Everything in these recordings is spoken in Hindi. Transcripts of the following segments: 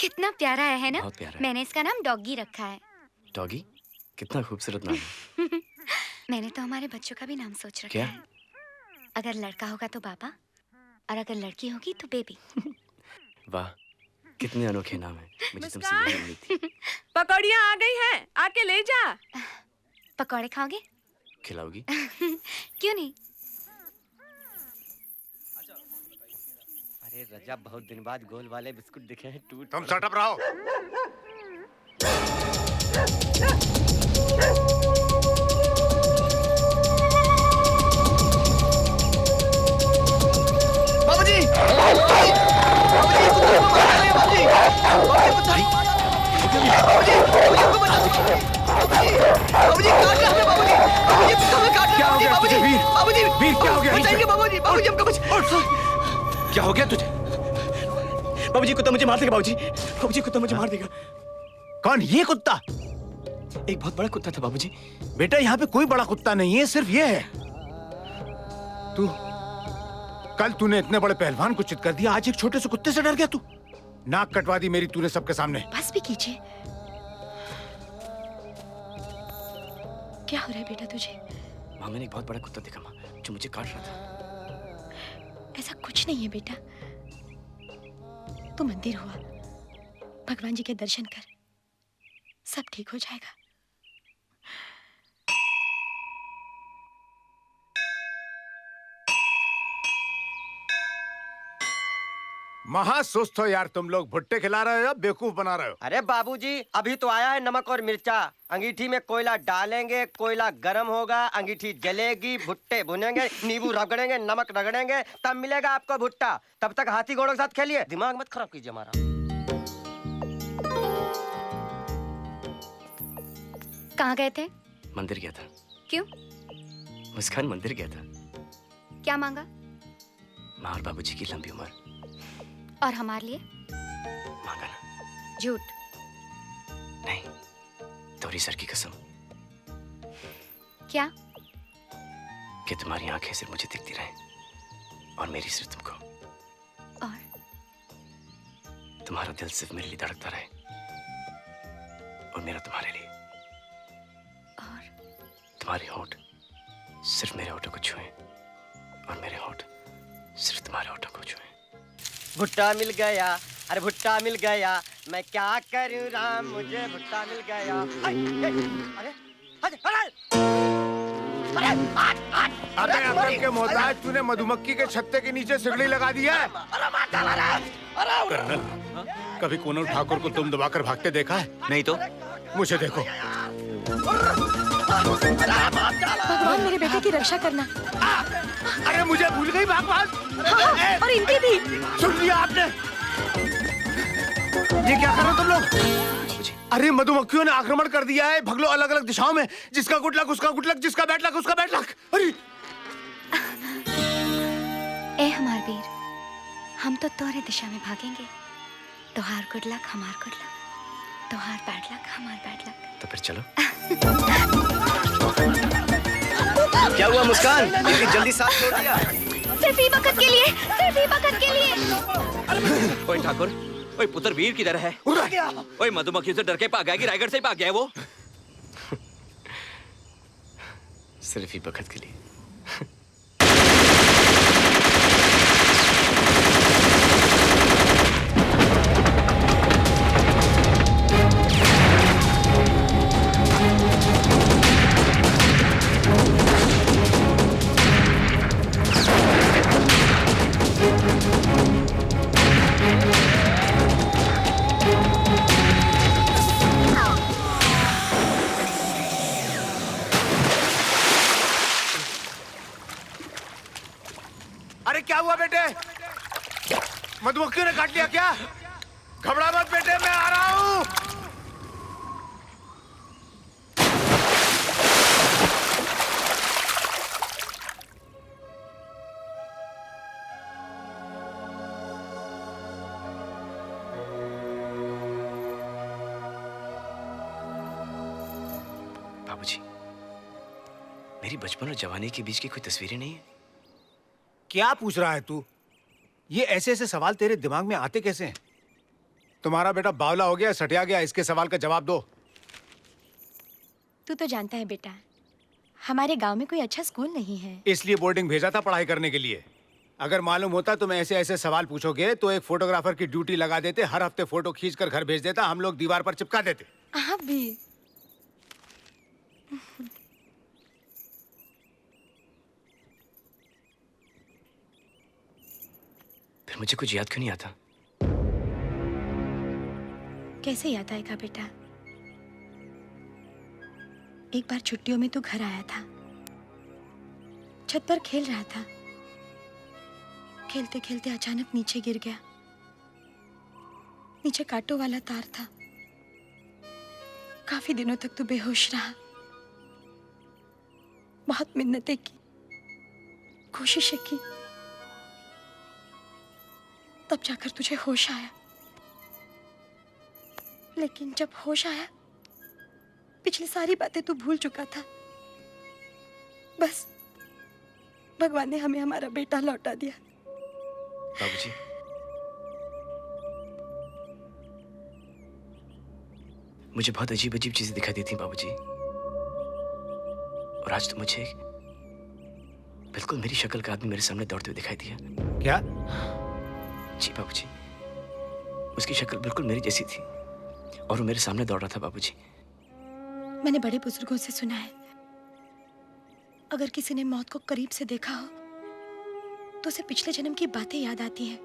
कितना प्यारा है ना? बहुत प्यारा है। मैंने इसका नाम डॉगी रखा है। डॉगी? कितना खूबसूरत नाम है। मैंने तो हमारे बच्चों का भी नाम सोच रखा क्या? है। अगर लड़का होगा तो पापा और अगर लड़की होगी तो बेबी। वाह, कितने अनोखे नाम है। मुझे तुमसे मुस्कान। यही उम्मीद थी। पकौड़ियाँ आ गई हैं, आके ले जा। पकौड़े खाओगे? खिलाओगी? क्यों नहीं? अरे रजब, बहुत दिन बाद गोल वाले बिस्कुट दिखे हैं। टूट तुम सटअप रहो। बाबूजी, बाबूजी, बाबूजी, कुत्ते को मार रहे हैं, बाबूजी, बाबूजी, कुत्ता, बाबूजी, बाबूजी को बचा लो, बाबूजी, बाबूजी काट रहा है, बाबूजी, बाबूजी कुत्ता में काट रहा है, बाबूजी, बाबूजी, वीर क्या हो गया? बचाइए बाबूजी, बाबूजी हमको बचा। क्या हो गया तुझे? बाबूजी, कुत्ता मुझे मार देगा। बाबूजी, कुत्ता मुझे मार देगा। कौन? ये कुत्ता? एक बहुत बड़ा कुत्ता था बाबूजी। बेटा यहाँ पे कोई बड़ा कुत्ता नहीं है, सिर्फ ये है। तू कल तूने इतने बड़े पहलवान को चित कर दिया, आज एक छोटे से कुत्ते से डर गया तू? नाक कटवा दी मेरी तूने सबके सामने। बस भी कीजिए। क्या हो रहा है बेटा तुझे? माँ, मैंने एक बहुत बड़ा कुत्ता देखा माँ, जो मुझे काट रहा था। ऐसा कुछ नहीं है बेटा। तू मंदिर हुआ, भगवान जी के दर्शन कर, सब ठीक हो जाएगा। महासुस्त हो यार तुम लोग। भुट्टे खिला रहे हो या बेवकूफ बना रहे हो? अरे बाबूजी, अभी तो आया है नमक और मिर्चा। अंगीठी में कोयला डालेंगे, कोयला गरम होगा, अंगीठी जलेगी, भुट्टे भुनेंगे, नींबू रगड़ेंगे, नमक रगड़ेंगे, तब मिलेगा आपको भुट्टा। तब तक हाथी घोड़ों के साथ खेलिए, दिमाग मत खराब कीजिए हमारा। कहाँ गए थे? मंदिर गया था। क्यों? मुस्कान, मंदिर गया था। क्या मांगा? माँ और बाबूजी की लंबी उम्र। और हमारे लिए? मांगा ना। झूठ। नहीं, तोरी सर की कसम क्या? कि तुम्हारी आंखें सिर्फ मुझे दिखती रहे और मेरी सिर्फ तुमको। और तुम्हारा दिल सिर्फ मेरे लिए धड़कता रहे और मेरा तुम्हारे लिए। और तुम्हारे होंठ सिर्फ मेरे होठों को छुए और मेरे होंठ सिर्फ तुम्हारे होठों को छुए। भुट्टा मिल गया, अरे भुट्टा मिल गया, मैं क्या करूं राम, मुझे भुट्टा मिल गया। अरे अरे अंकल के मोहताज, तूने मधुमक्खी के छत्ते के नीचे सिगड़ी लगा दिया है। कर्नल, कभी कोनल ठाकुर को तुम दबाकर भागते देखा है? नहीं तो। मुझे देखो। भगवान मेरे बेटे की रक्षा करना। अरे मुझे भूल गई भगवान। हाँ, और इनकी भी। सुन लिया आपने? ये क्या कर रहे हो तुम लोग? बाबूजी, अरे मधुमक्खियों ने आक्रमण कर दिया है। भगलो अलग अलग दिशाओं में। जिसका गुड लक उसका गुड लक, जिसका बैड लक उसका बैड लक। अरे ए हमार वीर, हम तो तोरे दिशा में भागेंगे। तोहार गुड लक हमार गुड लक, तोहार बैड लक हमार बैड लक। तो फिर चलो। क्या हुआ मुस्कान? इतनी जल्दी साथ छोड़ दिया? सिर्फ ही वक्त के लिए, सिर्फ ही वक्त के लिए। ओए ठाकुर, ओए पुत्र वीर किधर है? ओए मधुमक्खी से डर के भाग गया कि रायगढ़ से ही भाग गया है वो? सिर्फ ही वक्त के लिए। अरे क्या हुआ बेटे? मधुमक्खियों ने काट लिया क्या? घबरा मत बेटे, मैं आ रहा हूँ। बाबूजी, मेरी बचपन और जवानी के बीच की कोई तस्वीरें नहीं है? क्या पूछ रहा है तू? ये ऐसे ऐसे सवाल तेरे दिमाग में आते कैसे हैं? तुम्हारा बेटा बावला हो गया, सटिया गया, इसके सवाल का जवाब दो। तू तो जानता है बेटा, हमारे गांव में कोई अच्छा स्कूल नहीं है। इसलिए बोर्डिंग भेजा था पढ़ाई करने के लिए। अगर मालूम होता तुम ऐसे ऐसे सवाल पूछोगे तो एक फोटोग्राफर की ड्यूटी लगा देते, हर हफ्ते फोटो खींच कर घर भेज देता, हम लोग दीवार पर चिपका देते। आप भी। फिर मुझे कुछ याद क्यों नहीं आता? कैसे याद आएगा बेटा? एक बार छुट्टियों में तू घर आया था, छत पर खेल रहा था, खेलते खेलते अचानक नीचे गिर गया। नीचे कांटों वाला तार था। काफी दिनों तक तू बेहोश रहा। बहुत मिन्नतें की, कोशिशें की, तब जाकर तुझे होश आया। लेकिन जब होश आया, पिछली सारी बातें तू भूल चुका था। बस भगवान ने हमें हमारा बेटा लौटा दिया। बाबूजी, मुझे बहुत अजीब अजीब चीजें दिखाई देती बाबूजी, और आज तो मुझे बिल्कुल मेरी शक्ल का आदमी मेरे सामने दौड़ते हुए दिखाई दिया। क्या? जी बाबूजी, उसकी शक्ल बिल्कुल मेरी जैसी थी और वो मेरे सामने दौड़ रहा था बाबूजी। मैंने बड़े बुजुर्गों से सुना है, अगर किसी ने मौत को करीब से देखा हो तो उसे पिछले जन्म की बातें याद आती हैं।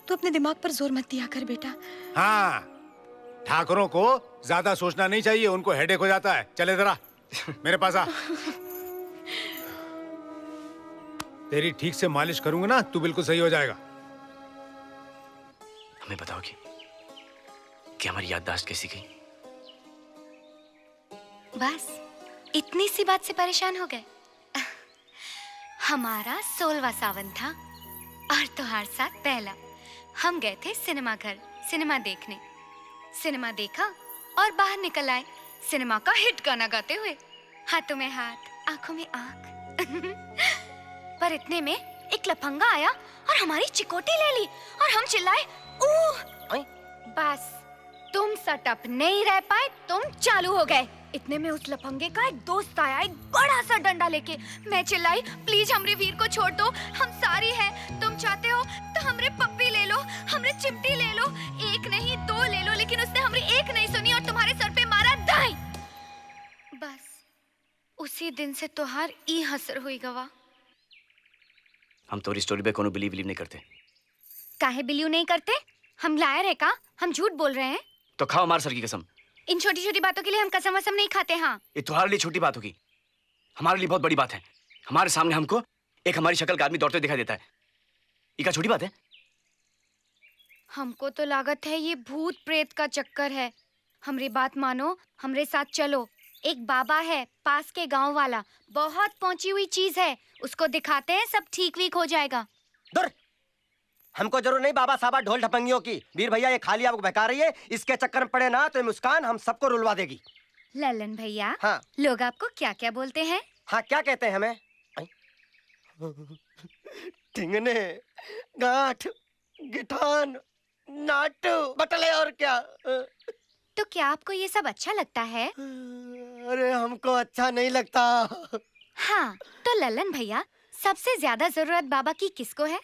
तू अपने दिमाग पर जोर मत दिया कर बेटा। हाँ, ठाकुरों को ज्यादा सोचना नहीं चाहिए, उनको हेडेक हो जाता है। चले जरा मेरे पास आ। तेरी ठीक से मालिश करूंगा ना, तू बिल्कुल सही हो जाएगा। हमें बताओगी कि हमारी याददाश्त कैसी गई? बस इतनी सी बात से परेशान हो गए? हमारा 16वां सावन था और तुम्हार साथ पहला। हम गए थे सिनेमा घर सिनेमा देखने। सिनेमा देखा और बाहर निकल आए सिनेमा का हिट गाना गाते हुए, हाथों में हाथ, आंखों में आंख। पर इतने में एक लफंगा आया और हमारी चिकोटी ले ली और हम चिल्लाए, "ऊह!" बस तुम सटअप नहीं रह पाए, तुम चालू हो गए। इतने में उस लफंगे का एक दोस्त आया, एक बड़ा सा डंडा लेके। मैं चिल्लाई, "प्लीज हमरे वीर को छोड़ दो, हम सारी हैं। तुम चाहते हो तो हमरे पप्पी ले लो, हमरे चिमटी ले लो, एक नहीं 2 ले लो।" लेकिन उसने हमरी एक नहीं सुनी और तुम्हारे सर पे मारा दाई। बस उसी दिन से तोहार ई हसर हुई गवा। हम तो स्टोरी पे कोनो बिलीव नहीं करते। काहे बिलीव नहीं करते? हम लायर है का? हम झूठ बोल रहे हैं? तो खाओ हमारे सर की कसम। इन छोटी छोटी बातों के लिए हम कसम वसम नहीं खाते। हाँ, ये तुम्हारे लिए छोटी बात होगी, हमारे लिए बहुत बड़ी बात है। हमारे सामने हमको एक हमारी शक्ल का आदमी दौड़ते दिखाई देता है। ये क्या छोटी बात है? हमको तो लागत है ये भूत प्रेत का चक्कर है। हमरी बात मानो, हमरे साथ चलो। एक बाबा है पास के गांव वाला, बहुत पहुंची हुई चीज है, उसको दिखाते हैं, सब ठीक वीक हो जाएगा। दूर! हमको जरूर नहीं बाबा साबा ढोल ढपंगियों की। वीर भैया ये खाली आपको बहका रही है, इसके चक्कर में पड़े ना तो ये मुस्कान हम सबको रुलवा देगी। ललन भैया, हाँ लोग आपको क्या क्या बोलते हैं? हाँ, क्या कहते हैं हमें? ठिंगने, गांठ, गिठान, नाटू, बटले और क्या। तो क्या आपको ये सब अच्छा लगता है? अरे हमको अच्छा नहीं लगता। हाँ, तो ललन भैया, सबसे ज्यादा जरूरत बाबा की किसको है?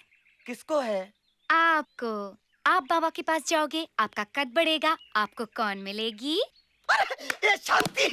किसको है? आपको। आप बाबा के पास जाओगे, आपका कद बढ़ेगा, आपको कौन मिलेगी? ये शांति।